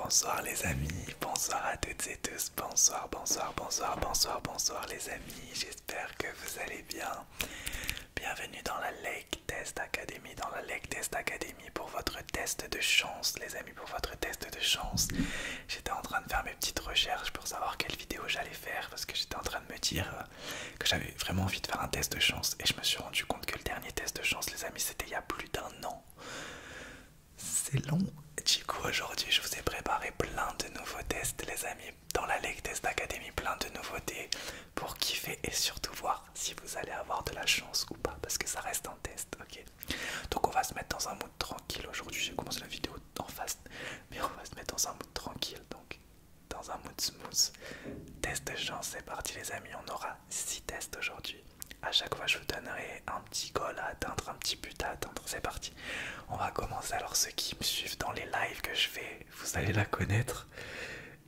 Bonsoir les amis, bonsoir à toutes et tous, bonsoir, bonsoir, bonsoir, bonsoir, bonsoir les amis, j'espère que vous allez bien. Bienvenue dans la Lake Test Academy, pour votre test de chance les amis, pour votre test de chance. J'étais en train de faire mes petites recherches pour savoir quelle vidéo j'allais faire parce que j'étais en train de me dire que j'avais vraiment envie de faire un test de chance et je me suis rendu compte que le dernier test de chance les amis c'était il y a plus d'1 an. C'est long. Du coup aujourd'hui je vous ai préparé plein de nouveaux tests les amis dans la Lake Test Academy, plein de nouveautés pour kiffer et surtout voir si vous allez avoir de la chance ou pas parce que ça reste un test, ok. Donc on va se mettre dans un mood tranquille aujourd'hui, j'ai commencé la vidéo en fast mais on va se mettre dans un mood tranquille, donc dans un mood smooth. Test de chance, c'est parti les amis, on aura 6 tests aujourd'hui. À chaque fois je vous donnerai un petit goal à atteindre, un petit but à atteindre, c'est parti. On va commencer, alors ceux qui me suivent dans les lives que je fais, vous allez la connaître.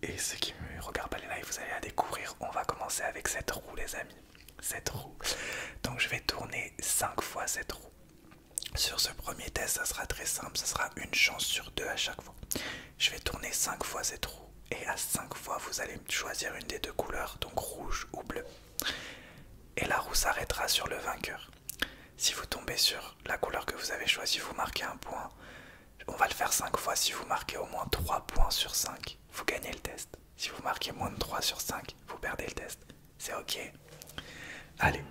Et ceux qui me regardent pas les lives, vous allez la découvrir. On va commencer avec cette roue les amis, cette roue. Donc je vais tourner 5 fois cette roue. Sur ce premier test, ça sera très simple, ça sera une chance sur 2 à chaque fois. Je vais tourner 5 fois cette roue. Et à 5 fois, vous allez choisir une des deux couleurs, donc rouge ou bleu. Et la roue s'arrêtera sur le vainqueur. Si vous tombez sur la couleur que vous avez choisie, vous marquez un point. On va le faire 5 fois. Si vous marquez au moins 3 points sur 5, vous gagnez le test. Si vous marquez moins de 3 sur 5, vous perdez le test. C'est ok. Allez,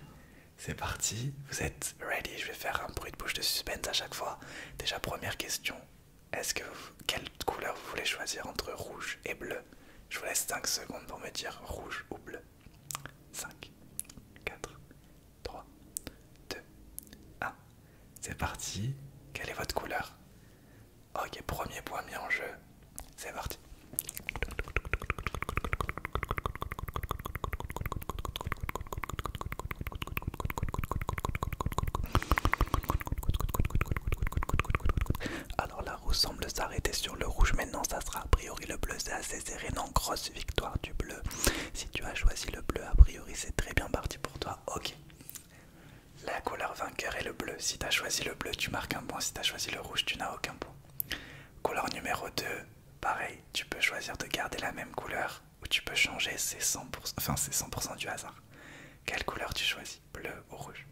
c'est parti. Vous êtes ready? Je vais faire un bruit de bouche de suspense à chaque fois. Déjà, première question. Quelle couleur vous voulez choisir entre rouge et bleu? Je vous laisse 5 secondes pour me dire rouge ou bleu. 5, 4, 3, 2, 1. C'est parti. Quelle est votre couleur? Ok, premier point mis en jeu. C'est parti. Alors la roue semble s'arrêter sur le rouge, mais non, ça sera a priori le bleu, c'est assez serré. Non, grosse victoire du bleu. Si tu as choisi le bleu, a priori c'est très bien parti pour toi. Ok. La couleur vainqueur est le bleu. Si tu as choisi le bleu, tu marques un point. Si tu as choisi le rouge, tu n'as aucun point. Couleur numéro 2, pareil, tu peux choisir de garder la même couleur ou tu peux changer, c'est 100%, enfin c'est 100% du hasard. Quelle couleur tu choisis, bleu ou rouge?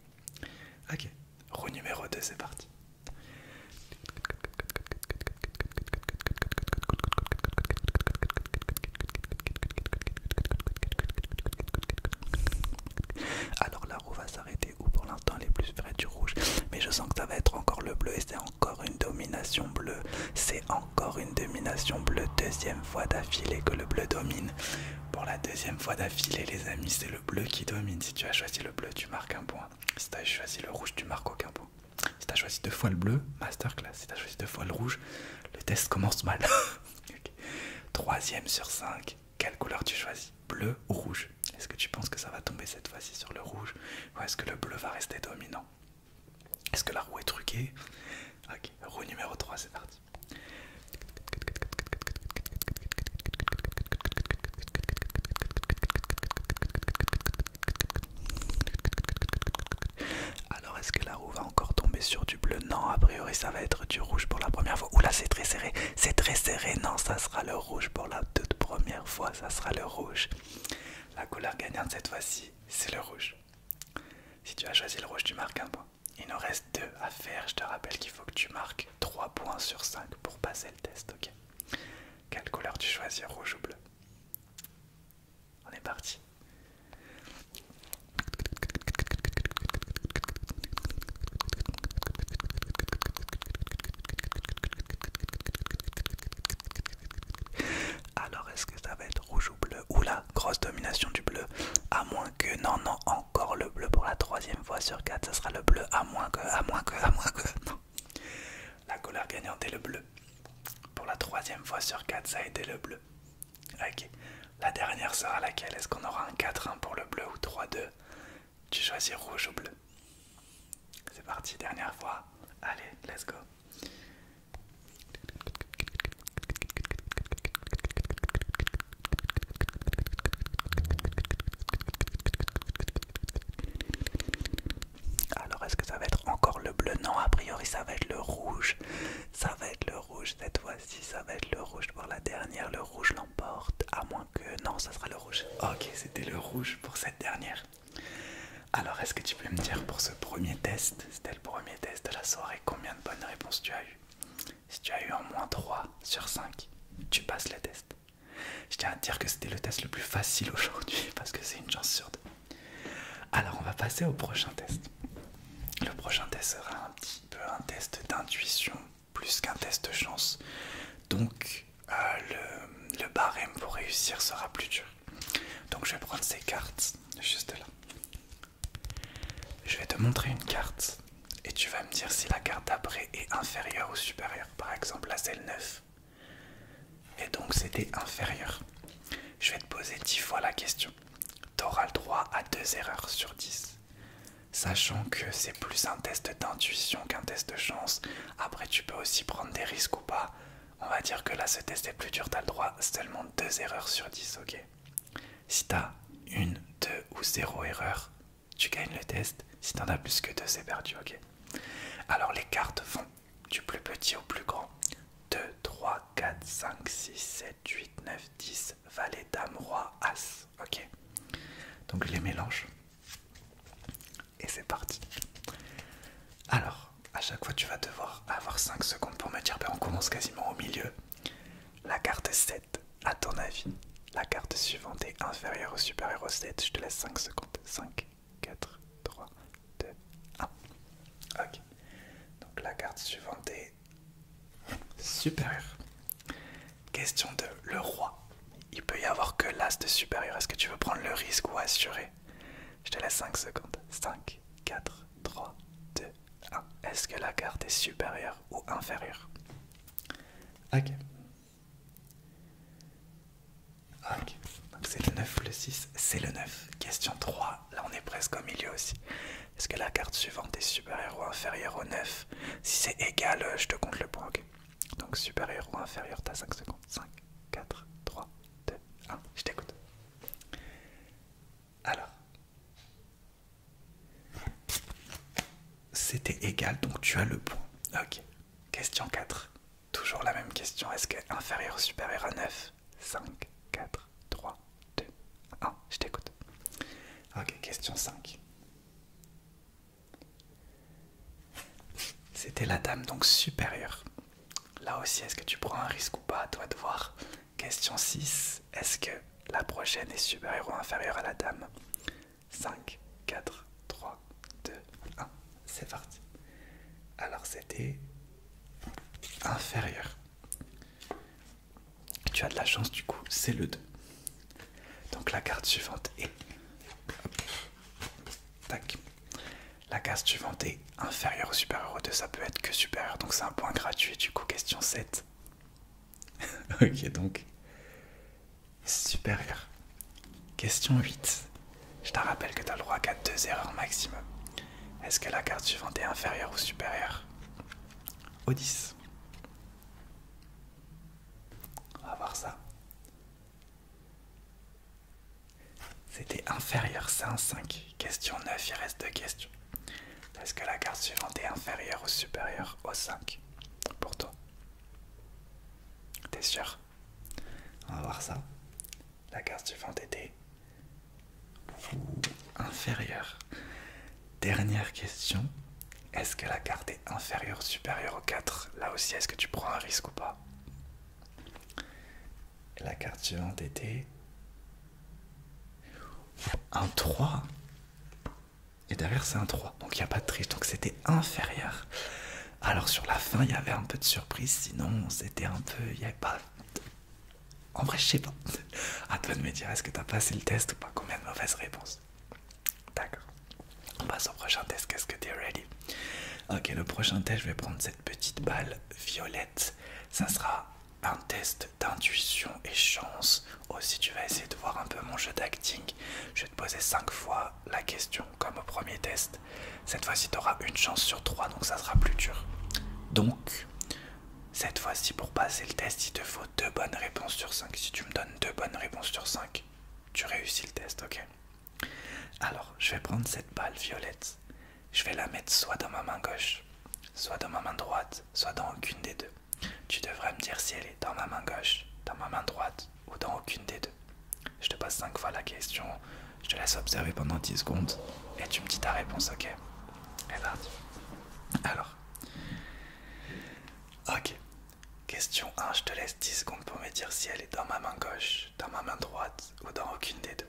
Ok, roue numéro 2, c'est parti. Alors la roue va s'arrêter où pour l'instant elle est plus près du rouge, mais je sens que ça va être encore le bleu et c'est encore une domination bleue. C'est encore une domination bleue, deuxième fois d'affilée que le bleu domine. Pour la deuxième fois d'affilée les amis, c'est le bleu qui domine. Si tu as choisi le bleu, tu marques un point. Si tu as choisi le rouge, tu marques aucun point. Si tu as choisi 2 fois le bleu, masterclass. Si tu as choisi 2 fois le rouge, le test commence mal. Okay. Troisième sur 5, quelle couleur tu choisis, bleu ou rouge? Est-ce que tu penses que ça va tomber cette fois-ci sur le rouge ou est-ce que le bleu va rester dominant? Est-ce que la roue est truquée? Ok, roue numéro 3, c'est parti. Alors est-ce que la roue va encore tomber sur du bleu? Non, a priori ça va être du rouge pour la première fois. Oula, c'est très serré, c'est très serré. Non, ça sera le rouge pour la toute première fois, ça sera le rouge. La couleur gagnante cette fois-ci, c'est le rouge. Si tu as choisi le rouge, tu marques un point. Il nous reste 2 à faire. Je te rappelle qu'il faut que tu marques 3 points sur 5 pour passer le test, ok? Quelle couleur tu choisis, rouge ou bleu? On est parti. Alors est-ce que ça va être rouge ou bleu? Oula, grosse domination du bleu. À moins que, non, non, encore le bleu pour la 3e fois sur 4, ça sera le bleu, à moins que, non. La couleur gagnante est le bleu. Pour la 3e fois sur 4, ça a été le bleu. Ok, la dernière sera laquelle? Est-ce qu'on aura un 4-1 pour le bleu ou 3-2? Tu choisis rouge ou bleu? C'est parti, dernière fois. Allez, let's go. Alors est-ce que ça va être encore le bleu? Non, a priori ça va être le rouge. Ça va être le rouge cette fois-ci, ça va être le rouge pour la dernière rouge. Ok, c'était le rouge pour cette dernière. Alors, est-ce que tu peux me dire pour ce premier test, c'était le premier test de la soirée, combien de bonnes réponses tu as eu? Si tu as eu en moins 3 sur 5, tu passes le test. Je tiens à te dire que c'était le test le plus facile aujourd'hui parce que c'est une chance sur 2. Alors, on va passer au prochain test. Le prochain test sera un petit peu un test d'intuition plus qu'un test de chance. Donc, le barème pour réussir sera plus dur. Donc, je vais prendre ces cartes juste là. Je vais te montrer une carte et tu vas me dire si la carte d'après est inférieure ou supérieure. Par exemple, là c'est le 9. Et donc c'était inférieur. Je vais te poser 10 fois la question. Tu auras le droit à 2 erreurs sur 10. Sachant que c'est plus un test d'intuition qu'un test de chance. Après tu peux aussi prendre des risques ou pas. On va dire que là ce test est plus dur. Tu as le droit à seulement 2 erreurs sur 10, ok? Si tu as 1, 2 ou 0 erreur, tu gagnes le test. Si t'en as plus que 2, c'est perdu, ok? Alors les cartes vont du plus petit au plus grand. 2, 3, 4, 5, 6, 7, 8, 9, 10, valet, dame, roi, as, ok? Donc je les mélange. Et c'est parti. Alors, à chaque fois tu vas devoir avoir 5 secondes pour me dire, ben on commence quasiment au milieu. La carte 7, à ton avis, la carte suivante est inférieure ou supérieure au 7? Je te laisse 5 secondes. 5, 4, 3, 2, 1. Ok. Donc la carte suivante est supérieure. Question 2. Le roi. Il peut y avoir que l'as de supérieur. Est-ce que tu veux prendre le risque ou assurer? Je te laisse 5 secondes. 5, 4, 3, 2, 1. Est-ce que la carte est supérieure ou inférieure? Ok. Ok. Donc c'est le 9 ou le 6? C'est le 9. Question 3. Là on est presque au milieu aussi. Est-ce que la carte suivante est supérieure ou inférieure au 9? Si c'est égal, je te compte le point, ok? Donc supérieur ou inférieur, t'as 5 secondes. 5, 4, 3, 2, 1. Je t'écoute. Alors. C'était égal, donc tu as le point. Ok. Question 4. Toujours la même question. Est-ce que inférieur ou supérieur à 9? 5, 4, 3, 2, 1. Je t'écoute. Ok, question 5. C'était la dame, donc supérieure. Là aussi, est-ce que tu prends un risque ou pas? À toi de voir. Question 6. Est-ce que la prochaine est supérieure ou inférieure à la dame? 5, 4, 3, 2, 1. C'est parti. Alors c'était inférieur. Tu as de la chance du coup, c'est le 2. Donc la carte suivante est... Hop. Tac. La carte suivante est inférieure ou supérieure au 2, ça peut être que supérieur, donc c'est un point gratuit. Du coup, question 7. Ok, donc supérieur. Question 8. Je te rappelle que tu as le droit qu'à 2 erreurs maximum. Est-ce que la carte suivante est inférieure ou supérieure au 10? On va voir ça. C'était inférieur, c'est un 5. Question 9, il reste 2 questions. Est-ce que la carte suivante est inférieure ou supérieure au 5 pour toi? T'es sûr? On va voir ça. La carte suivante était inférieure. Dernière question. Est-ce que la carte est inférieure ou supérieure au 4? Là aussi, est-ce que tu prends un risque ou pas? Et la carte suivante était un 3. Et derrière, c'est un 3. Donc, il n'y a pas de triche. Donc, c'était inférieur. Alors, sur la fin, il y avait un peu de surprise. Sinon, c'était un peu... Il n'y avait pas... En vrai, je sais pas. À toi de me dire, est-ce que tu as passé le test ou pas? Combien de mauvaises réponses? D'accord. On passe au prochain test. Qu'est-ce que tu es ready? Ok, le prochain test, je vais prendre cette petite balle violette. Ça sera un test d'intuition et chance. Aussi, tu vas essayer de voir un peu mon jeu d'acting. Je vais te poser 5 fois la question, comme au premier test. Cette fois-ci, tu auras une chance sur 3, donc ça sera plus dur. Donc, cette fois-ci, pour passer le test, il te faut 2 bonnes réponses sur 5. Si tu me donnes 2 bonnes réponses sur 5, tu réussis le test, ok? Alors, je vais prendre cette balle violette. Je vais la mettre soit dans ma main gauche, soit dans ma main droite, soit dans aucune des deux. Tu devrais me dire si elle est dans ma main gauche, dans ma main droite ou dans aucune des deux. Je te pose 5 fois la question, je te laisse observer pendant 10 secondes et tu me dis ta réponse, ok? C'est parti. Alors, ok. Question 1, je te laisse 10 secondes pour me dire si elle est dans ma main gauche, dans ma main droite ou dans aucune des deux.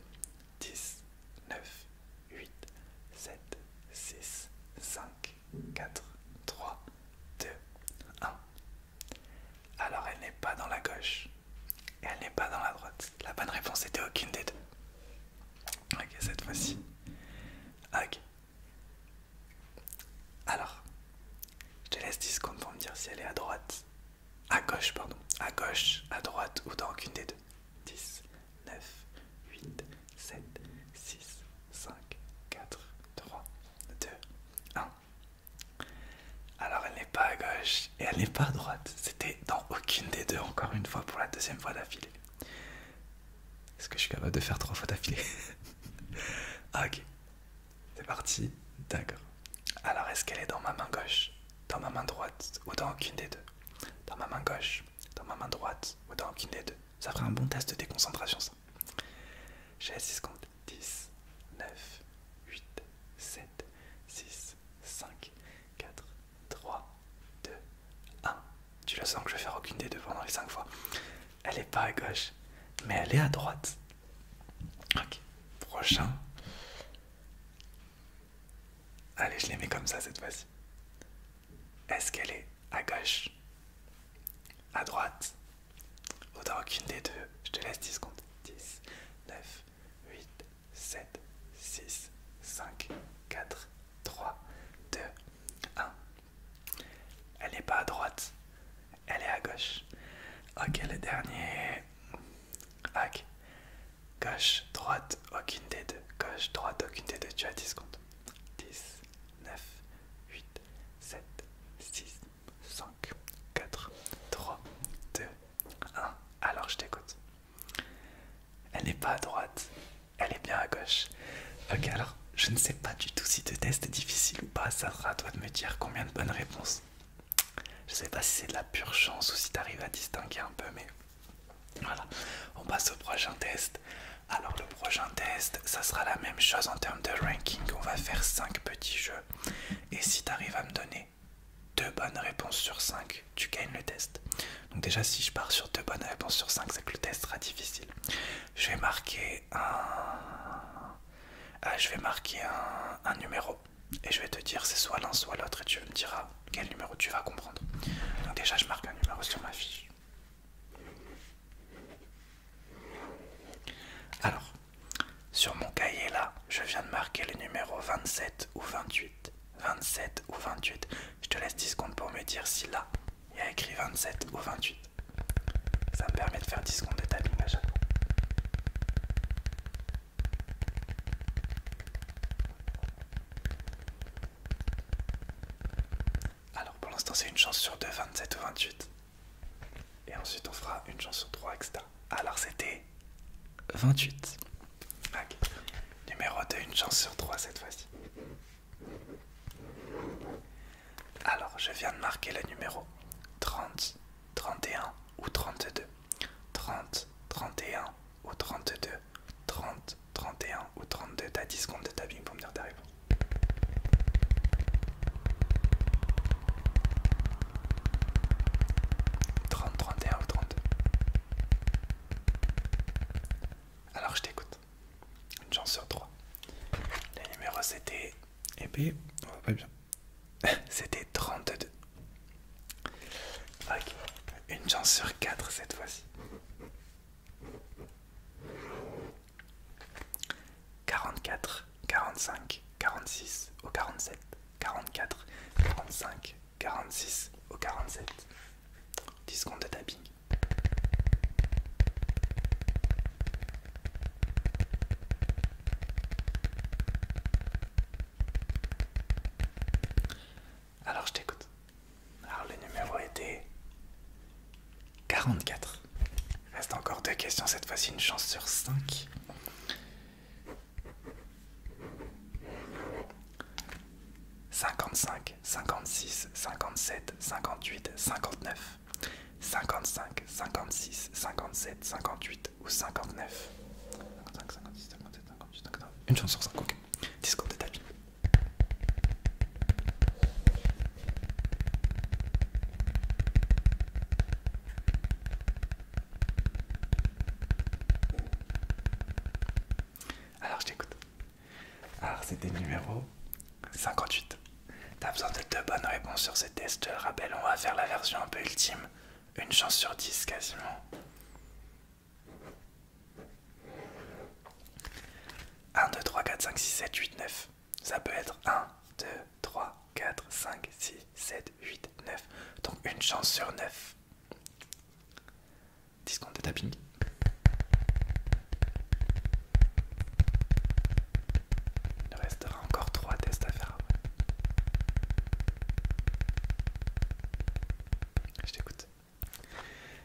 10, 9, 8, 7, 6, 5, 4, 3, 2, 1. Alors elle n'est pas dans la gauche et elle n'est pas dans la droite. La bonne réponse était aucune des deux. Ok, cette fois-ci. Ok. Alors, je te laisse 10 secondes pour me dire si elle est à droite. À gauche, pardon. À gauche, à droite ou dans aucune des deux. 10, 9, 8, 7, 6, 5, 4, 3, 2, 1. Alors elle n'est pas à gauche et elle n'est pas à droite. C'était dans aucune des deux, encore une fois, pour la deuxième fois d'affilée. Est-ce que je suis capable de faire 3 fois d'affilée? Ok, c'est parti. D'accord. Alors est-ce qu'elle est dans ma main gauche, dans ma main droite ou dans aucune des deux? Dans ma main gauche, dans ma main droite ou dans aucune des deux? Ça ferait un bon test de déconcentration, ça. J'ai 6 secondes. 10, 9, 8, 7, 6, 5, 4, 3, 2, 1. Tu le sens que je vais faire aucune des deux pendant les 5 fois. Elle est pas à gauche, mais elle est à droite. Ok, prochain. Allez, je les mets comme ça cette fois-ci. Est-ce qu'elle est à gauche, à droite ou dans aucune des deux? Je te laisse 10 secondes. 10, 9, 8, 7, 6, 5, 4, 3, 2, 1. Elle n'est pas à droite, elle est à gauche. Ok, le dernier. Ok. Gauche, droite, aucune des deux. Gauche, droite, aucune des deux. Tu as 10 secondes. 10, 9, 8, 7, 6, 5, 4, 3, 2, 1. Alors je t'écoute. Elle n'est pas à droite, elle est bien à gauche. Ok, alors je ne sais pas du tout si ce test est difficile ou pas. Ça sera à toi de me dire combien de bonnes réponses. Je sais pas si c'est de la pure chance ou si tu arrives à distinguer un peu, mais voilà. On passe au prochain test. Alors le prochain test, ça sera la même chose en termes de ranking. On va faire 5 petits jeux. Et si tu arrives à me donner 2 bonnes réponses sur 5, tu gagnes le test. Donc déjà, si je pars sur 2 bonnes réponses sur 5, c'est que le test sera difficile. Je vais marquer un numéro. Et je vais te dire c'est soit l'un soit l'autre. Et tu me diras quel numéro tu vas comprendre. Donc déjà, je marque un numéro sur ma fiche. Alors, sur mon cahier là, je viens de marquer le numéro 27 ou 28. 27 ou 28. Je te laisse 10 secondes pour me dire si là, il y a écrit 27 ou 28. Ça me permet de faire 10 secondes de tapping à chaque fois. Alors pour l'instant c'est une chance sur 2, 27 ou 28. Et ensuite on fera une chance sur 3, etc. Alors c'était 28. Ok. Numéro 2, une chance sur 3 cette fois-ci. Alors je viens de marquer le numéro 30, 31 ou 32. 30, 31 ou 32. 30, 31 ou 32. T'as 10 secondes de tapping pour me dire ta réponse. Ou 32. Alors je t'écoute. Une chance sur 3. Le numéro c'était... Et puis, on va pas bien. C'était 32. Ok. Une chance sur 4 cette fois-ci. 44, 45, 46 ou 47. 44, 45, 46 ou 47. 10 secondes de tapping. Alors je t'écoute. Alors le numéro était 44. Il reste encore 2 questions, cette fois-ci une chance sur 5. 55, 56, 57, 58, 59. 55, 56, 57, 58 ou 59. Une chance sur 5, ok. 10 secondes de tapping. Alors je t'écoute. Alors c'était le numéro 58. T'as besoin de 2 bonnes réponses sur ce test, je te le rappelle, on va faire la version un peu ultime. Une chance sur 10 quasiment. 1, 2, 3, 4, 5, 6, 7, 8, 9. Ça peut être 1, 2, 3, 4, 5, 6, 7, 8, 9. Donc une chance sur 9. 10 secondes de tapping. Il restera encore 3 tests à faire après. Je t'écoute.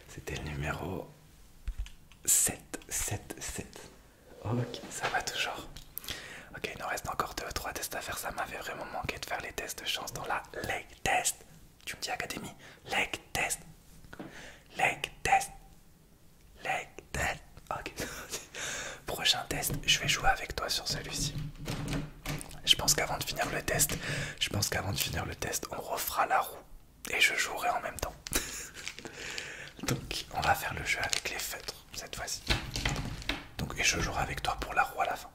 C'était le numéro 7, 7, 7. Ok, ça va toujours. Ok, il nous reste encore 2 ou 3 tests à faire. Ça m'avait vraiment manqué de faire les tests de chance dans la leg test. Tu me dis académie, leg test. Leg test. Leg test. Ok. Prochain test, je vais jouer avec toi sur celui-ci. Je pense qu'avant de finir le test, on refera la roue. Et je jouerai en même temps. Donc, on va faire le jeu avec les feutres cette fois-ci. Donc, et je jouerai avec toi pour la roue à la fin.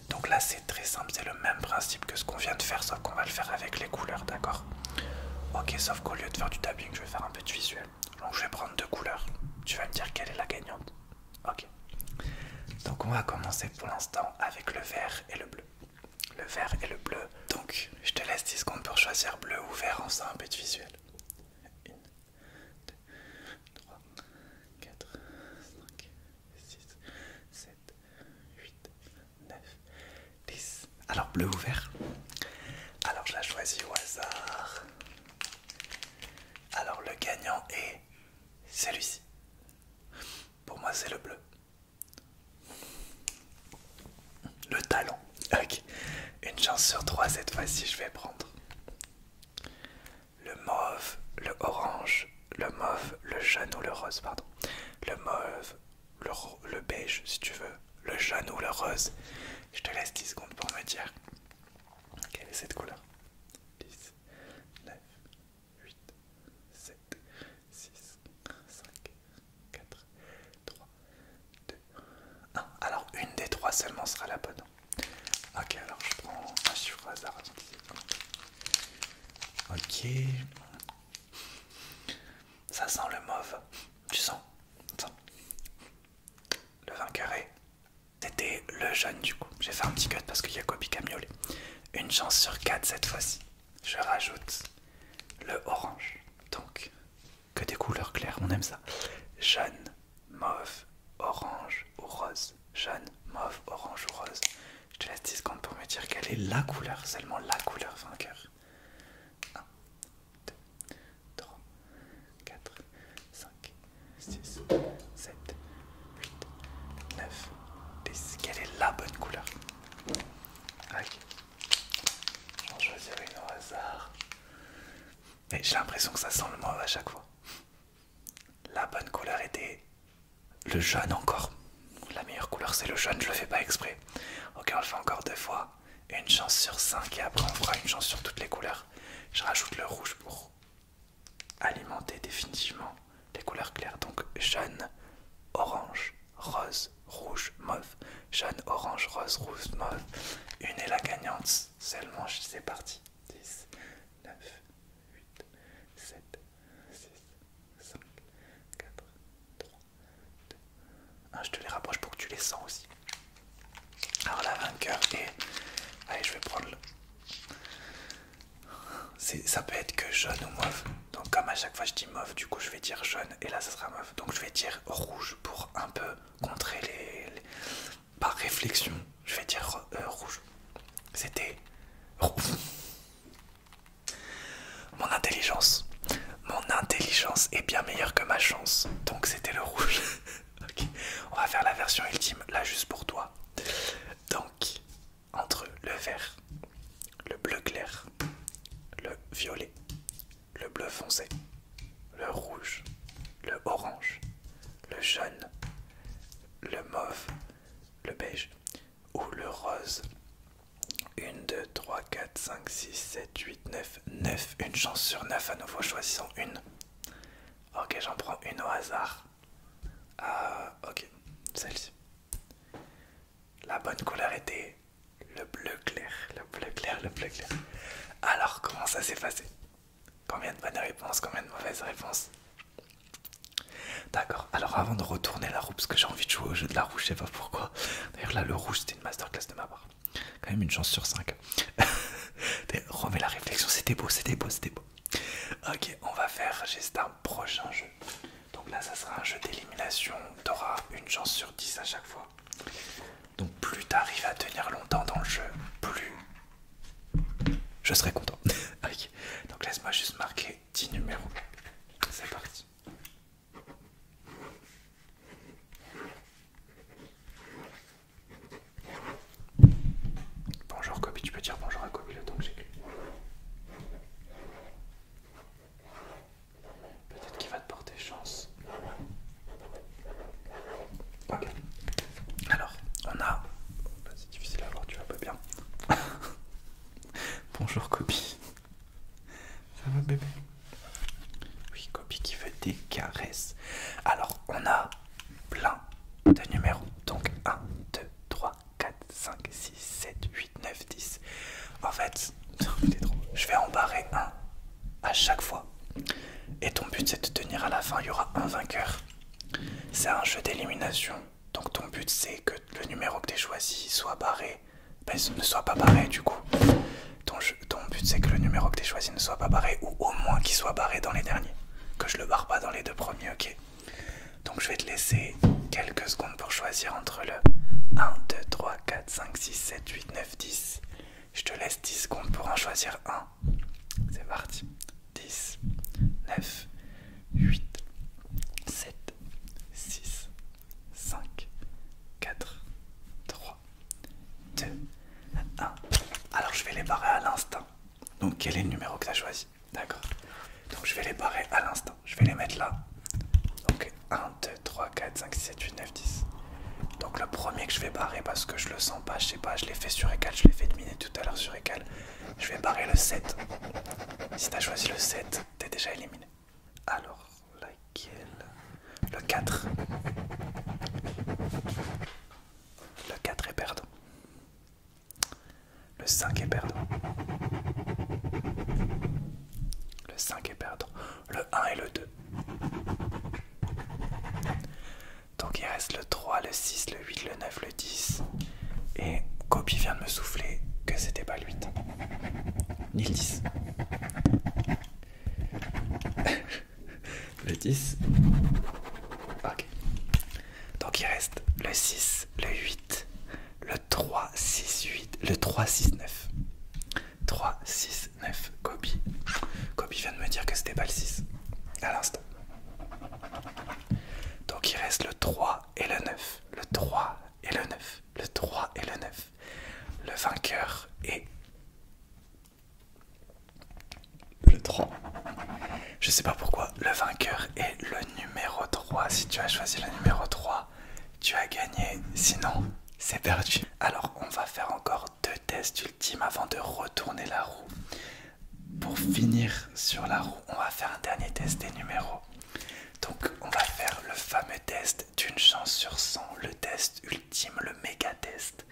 Donc là, c'est très simple, c'est le même principe que ce qu'on vient de faire, sauf qu'on va le faire avec les couleurs, d'accord? Ok, sauf qu'au lieu de faire du tapping, je vais faire un peu de visuel. Donc je vais prendre 2 couleurs. Tu vas me dire quelle est la gagnante. Ok. Donc on va commencer pour l'instant avec le vert et le bleu. Le vert et le bleu. Donc, je te laisse 10 secondes pour choisir bleu ou vert en faisant un peu de visuel. 1, 2, 3, 4, 5, 6, 7, 8, 9, 10. Alors, bleu ou vert? Alors, je la choisis au hasard. Alors, le gagnant est celui-ci. Pour moi, c'est le bleu. Le talent. Ok. Une chance sur 3 cette fois-ci, je vais prendre le mauve, le orange, le mauve, le jaune ou le rose, pardon. Le mauve, le beige si tu veux, le jaune ou le rose. Je te laisse 10 secondes pour me dire quelle est cette couleur. 10, 9, 8, 7, 6, 5, 4, 3, 2, 1. Alors une des 3 seulement sera la bonne. Ok, alors je prends un chiffre au hasard. Ok. Ça sent le mauve. Tu sens? Le vainqueur est... C'était le jaune du coup. J'ai fait un petit cut parce qu'il y a Kobe qui a miaulé. Une chance sur 4 cette fois-ci. Je rajoute le orange. Donc, que des couleurs claires, on aime ça. Jaune, mauve, orange ou rose. Jaune, mauve, orange ou rose. Je te laisse 10 secondes pour me dire quelle est la couleur, seulement la couleur vainqueur. 1, 2, 3, 4, 5, 6, 7, 8, 9, 10. Quelle est la bonne couleur? Ok. J'en choisirai une au hasard. Mais j'ai l'impression que ça sent le mauve à chaque fois. La bonne couleur était le jaune encore. La meilleure couleur c'est le jaune, je le fais pas exprès. Ok, on le fait encore 2 fois. Une chance sur 5 et après on fera une chance sur toutes les couleurs. Je rajoute le rouge pour alimenter définitivement les couleurs claires. Donc jaune, orange, rose, rouge, mauve. Jaune, orange, rose, rouge, mauve. Une est la gagnante. Seulement, c'est parti. 10, 9, 8, 7, 6, 5, 4, 3, 2, 1. Je te les rapproche pour que tu les sens aussi. Alors la vainqueur est... Allez, je vais prendre le... Ça peut être que jaune ou mauve. Donc comme à chaque fois je dis mauve, du coup je vais dire jaune et là ça sera mauve. Donc je vais dire rouge pour un peu contrer les... Par réflexion, je vais dire rouge. C'était... Mon intelligence. Mon intelligence est bien meilleure que ma chance. Donc c'était le rouge. Ok. On va faire la version ultime, là juste pour toi. Donc, entre le vert, le bleu clair, le violet, le bleu foncé, le rouge, le orange, le jaune, le mauve, le beige ou le rose, Ah, ok, celle-ci. La bonne couleur était le bleu clair, le bleu clair, le bleu clair. Alors, comment ça s'est passé? Combien de bonnes réponses, combien de mauvaises réponses? D'accord, alors avant de retourner la roue, parce que j'ai envie de jouer au jeu de la roue, je sais pas pourquoi. D'ailleurs là, le rouge, c'était une masterclass de ma part. Quand même une chance sur 5. Remets la réflexion, c'était beau, c'était beau, c'était beau. Ok, on va faire juste un prochain jeu. Donc là, ça sera un jeu d'élimination. Tu auras une chance sur 10 à chaque fois. Donc plus tu arrives à tenir longtemps dans le jeu, plus je serai content. Ok, donc laisse-moi juste marquer 10 numéros. C'est parti. Bonjour Kobe, tu peux dire bonjour à Kobe le temps que j'écris. Peut-être qu'il va te porter chance. Ok. Alors, on a... C'est difficile à voir, tu vas pas bien. Bonjour Kobe. Ça va bébé? Oui, Kobe qui veut des caresses. Alors, on a plein de numéros. Donc 1, 2, 3, 4, 5, 6, 7, 8, 9, 10. En fait, je vais en barrer un à chaque fois. Et ton but c'est de tenir à la fin, il y aura un vainqueur. C'est un jeu d'élimination. Donc ton but c'est que le numéro que tu as choisi soit barré. Ben, ne soit pas barré du coup. Ton but c'est que le numéro que tu as choisi ne soit pas barré, ou au moins qu'il soit barré dans les derniers. Que je le barre pas dans les deux premiers, ok. Donc je vais te laisser quelques secondes pour choisir entre le 1, 2, 3, 4, 5, 6, 7, 8, 9, 10. Je te laisse 10 secondes pour en choisir un. C'est parti. 10, 9, 8, 7, 6, 5, 4, 3, 2, 1. Alors je vais les barrer à l'instant. Donc quel est le numéro que tu as choisi? D'accord. Donc je vais les barrer à l'instant. Je vais les mettre là. Donc 1, 2, 3, 4, 5, 6, 7, 8, 9, 10. Donc le premier que je vais barrer parce que je le sens pas, je sais pas, je l'ai fait sur égal, je l'ai fait dominer tout à l'heure sur égal. Je vais barrer le 7. Si tu as choisi le 7, tu es déjà éliminé. Alors, laquelle? Le 4. Le 4 est perdant. Le 5 est perdant. Le 5 est perdant. Le 1 et le 2. Donc il reste le 3, le 6, le 8, le 9, le 10. Et Kobe vient de me souffler que c'était pas le 8. Ni le 10. Le 10. Ok. Donc il reste le 6, le 8, le 3, 6, 8, le 3, 6, 9. 3, 6, 9. Kobe vient de me dire que c'était pas le 6. À l'instant. Donc il reste le 3 et le 9. Le 3 et le 9. Le 3 et le 9. Le vainqueur est le 3. Je sais pas pourquoi. Le vainqueur est le numéro 3. Si tu as choisi le numéro 3, tu as gagné. Sinon, c'est perdu. Alors, on va faire encore 2 tests ultimes avant de retourner la roue. Pour finir sur la roue, on va faire un dernier test des numéros. Donc on va faire le fameux test d'une chance sur 100, le test ultime, le méga test.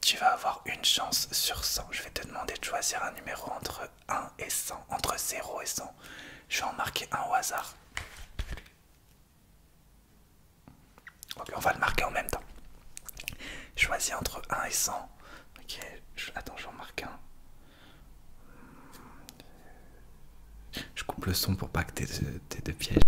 Tu vas avoir une chance sur 100. Je vais te demander de choisir un numéro entre 1 et 100, entre 0 et 100. Je vais en marquer un au hasard. Ok, on va le marquer en même temps. Choisis entre 1 et 100. Ok, attends, je vais en marquer un. Je coupe le son pour pas que t'aies de piège.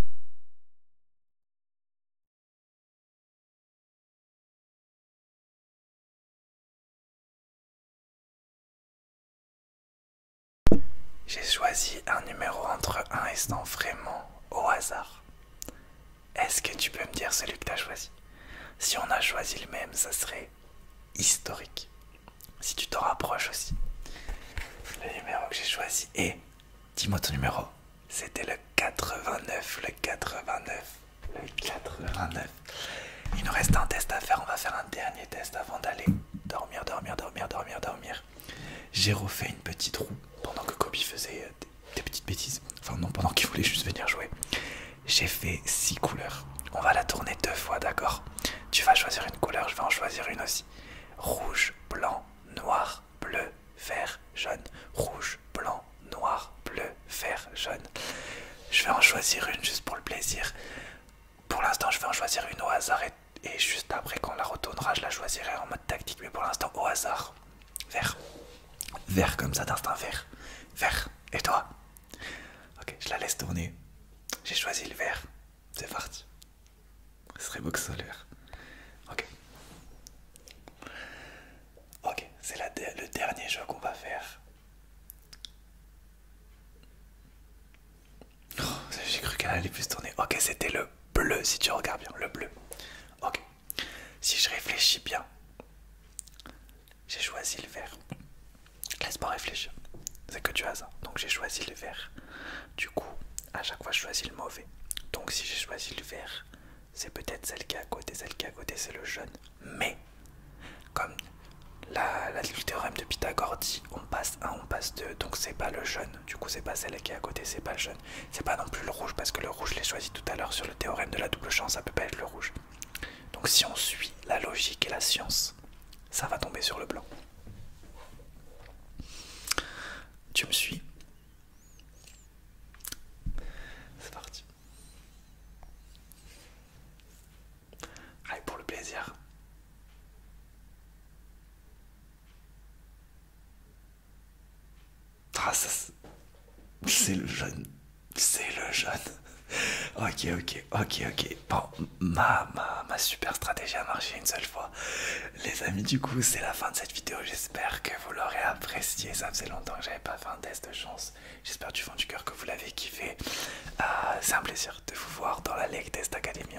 J'ai choisi un numéro entre 1 et 100 vraiment au hasard. Est-ce que tu peux me dire celui que tu as choisi? Si on a choisi le même, ça serait historique. Si tu t'en rapproches aussi. Le numéro que j'ai choisi est... Dis-moi ton numéro. C'était le 89, le 89, le 89. Il nous reste un test à faire, on va faire un dernier test avant d'aller dormir. J'ai refait une petite roue pendant que Kobe faisait des petites bêtises. Enfin non, pendant qu'il voulait juste venir jouer. J'ai fait 6 couleurs. On va la tourner 2 fois aussi. Rouge, blanc, noir, bleu, vert, jaune. Rouge, blanc, noir, bleu, vert, jaune. Je vais en choisir une juste pour le plaisir. Pour l'instant, je vais en choisir une au hasard et juste après, quand on la retournera, je la choisirai en mode tactique. Mais pour l'instant, au hasard. Vert. Vert comme ça d'instinct, vert. Vert. Et toi? Ok, je la laisse tourner. J'ai choisi le vert. C'est parti. Ce serait beau que ce soit le vert. Ok. Ok, c'est le dernier jeu qu'on va faire. Oh, j'ai cru qu'elle allait plus tourner. Ok, c'était le bleu si tu regardes bien. Le bleu. Ok. Si je réfléchis bien, j'ai choisi le vert. Laisse-moi réfléchir. C'est que du hasard. Donc j'ai choisi le vert. Du coup, à chaque fois je choisis le mauvais. Donc si j'ai choisi le vert, c'est peut-être celle qui est à côté. Celle qui est à côté, c'est le jaune. Mais, comme le théorème de Pythagore dit, on passe 1, on passe 2, donc c'est pas le jaune. Du coup, c'est pas celle qui est à côté, c'est pas le jaune. C'est pas non plus le rouge, parce que le rouge, je l'ai choisi tout à l'heure sur le théorème de la double chance, ça peut pas être le rouge. Donc si on suit la logique et la science, ça va tomber sur le blanc. Tu me suis? C'est parti. Allez, pour le plaisir. Ah, ça, c'est le jaune. C'est le jaune. Ok, ok, ok, ok. Bon, ma super stratégie a marché une seule fois. Les amis, du coup, c'est la fin de cette vidéo. J'espère que vous l'aurez apprécié. Ça faisait longtemps que j'avais pas fait un test de chance. J'espère du fond du cœur que vous l'avez kiffé. C'est un plaisir de vous voir dans la Lake Test Academy.